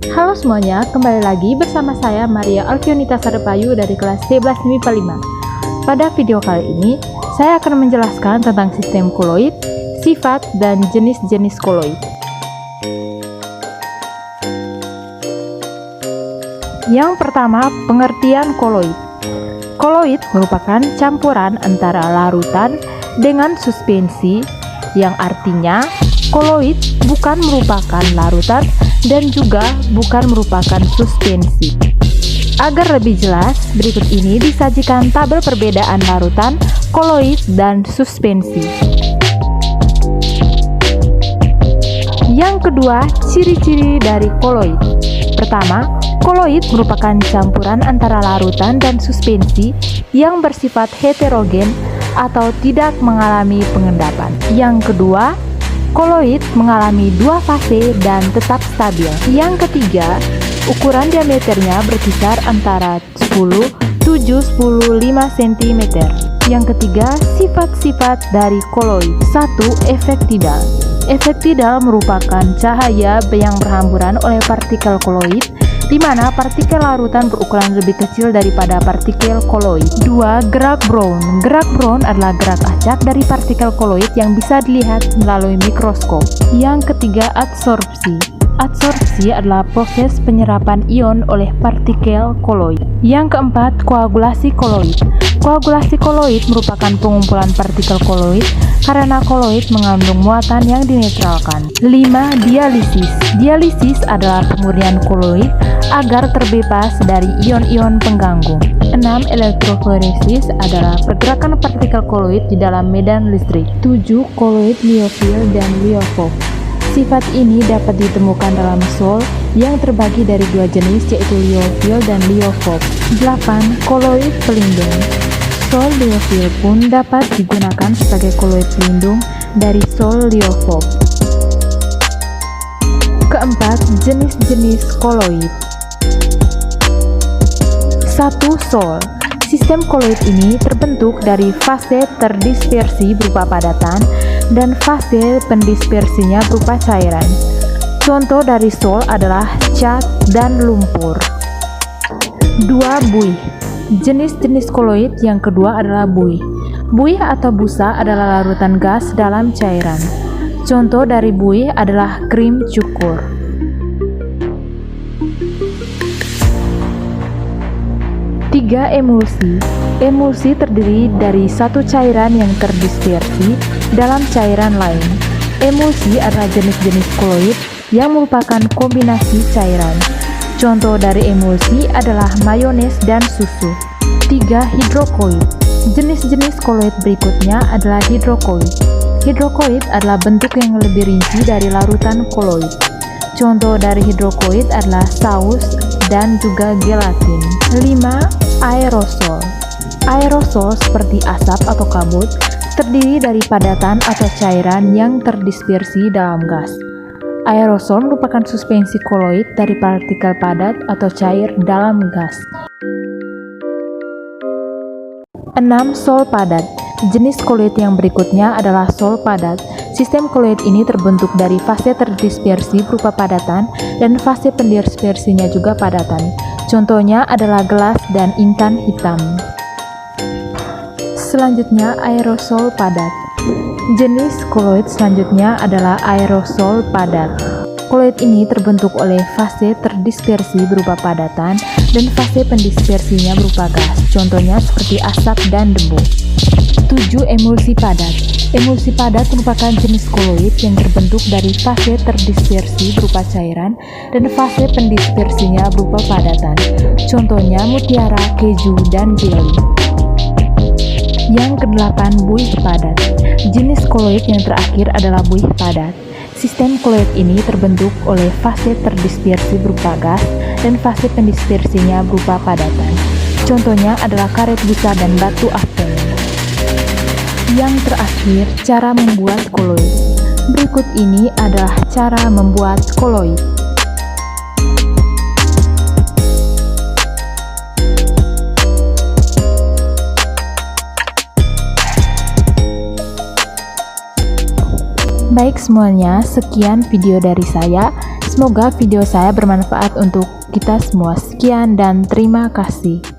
Halo semuanya, kembali lagi bersama saya Maria Alfionita Sadepayu dari kelas 11 MIPA 5. Pada video kali ini, saya akan menjelaskan tentang sistem koloid, sifat, dan jenis-jenis koloid. Yang pertama, pengertian koloid. Koloid merupakan campuran antara larutan dengan suspensi, yang artinya koloid bukan merupakan larutan dan juga bukan merupakan suspensi. Agar lebih jelas, berikut ini disajikan tabel perbedaan larutan, koloid, dan suspensi. Yang kedua, ciri-ciri dari koloid. Pertama, koloid merupakan campuran antara larutan dan suspensi yang bersifat heterogen atau tidak mengalami pengendapan. Yang kedua, koloid mengalami dua fase dan tetap stabil. Yang ketiga, ukuran diameternya berkisar antara 10, 7, 10, 5 cm. Yang ketiga, sifat-sifat dari koloid. 1. Efek tidal. Efek tidal merupakan cahaya yang berhamburan oleh partikel koloid, di mana partikel larutan berukuran lebih kecil daripada partikel koloid. 2. Gerak Brown. Gerak Brown adalah gerak acak dari partikel koloid yang bisa dilihat melalui mikroskop. Yang ketiga, adsorpsi. Adsorpsi adalah proses penyerapan ion oleh partikel koloid. Yang keempat, koagulasi koloid. Koagulasi koloid merupakan pengumpulan partikel koloid karena koloid mengandung muatan yang dinetralkan. 5. Dialisis. Dialisis adalah pemurnian koloid agar terbebas dari ion-ion pengganggu. 6. Elektroforesis adalah pergerakan partikel koloid di dalam medan listrik. 7. Koloid liofil dan liofov. Sifat ini dapat ditemukan dalam sol yang terbagi dari dua jenis, yaitu liofil dan liofov. 8. Koloid pelindung. Sol liofil pun dapat digunakan sebagai koloid pelindung dari sol liofov. Keempat, jenis-jenis koloid. 1. Sol. Sistem koloid ini terbentuk dari fase terdispersi berupa padatan dan fase pendispersinya berupa cairan. Contoh dari sol adalah cat dan lumpur. 2. Buih. Jenis-jenis koloid yang kedua adalah buih. Buih atau busa adalah larutan gas dalam cairan. Contoh dari buih adalah krim cukur. 3. Emulsi. Emulsi terdiri dari satu cairan yang terdispersi dalam cairan lain. Emulsi adalah jenis-jenis koloid yang merupakan kombinasi cairan. Contoh dari emulsi adalah mayones dan susu. 3. Hidrokoid. Jenis-jenis koloid berikutnya adalah hidrokoid. Hidrokoid adalah bentuk yang lebih rinci dari larutan koloid. Contoh dari hidrokoid adalah saus dan juga gelatin. 5. Aerosol. Aerosol seperti asap atau kabut terdiri dari padatan atau cairan yang terdispersi dalam gas. Aerosol merupakan suspensi koloid dari partikel padat atau cair dalam gas. 6. Sol padat. Jenis koloid yang berikutnya adalah sol padat. Sistem koloid ini terbentuk dari fase terdispersi berupa padatan dan fase pendispersinya juga padatan. Contohnya adalah gelas dan intan hitam. Selanjutnya, aerosol padat. Jenis koloid selanjutnya adalah aerosol padat. Koloid ini terbentuk oleh fase terdispersi berupa padatan dan fase pendispersinya berupa gas. Contohnya seperti asap dan debu. 7. Emulsi padat. Emulsi padat merupakan jenis koloid yang terbentuk dari fase terdispersi berupa cairan dan fase pendispersinya berupa padatan. Contohnya mutiara, keju, dan jelly. Yang ke-8, buih padat. Jenis koloid yang terakhir adalah buih padat. Sistem koloid ini terbentuk oleh fase terdispersi berupa gas dan fase pendispersinya berupa padatan. Contohnya adalah karet busa dan batu apel. Yang terakhir, cara membuat koloid. Berikut ini adalah cara membuat koloid. Baik semuanya, sekian video dari saya. Semoga video saya bermanfaat untuk kita semua. Sekian dan terima kasih.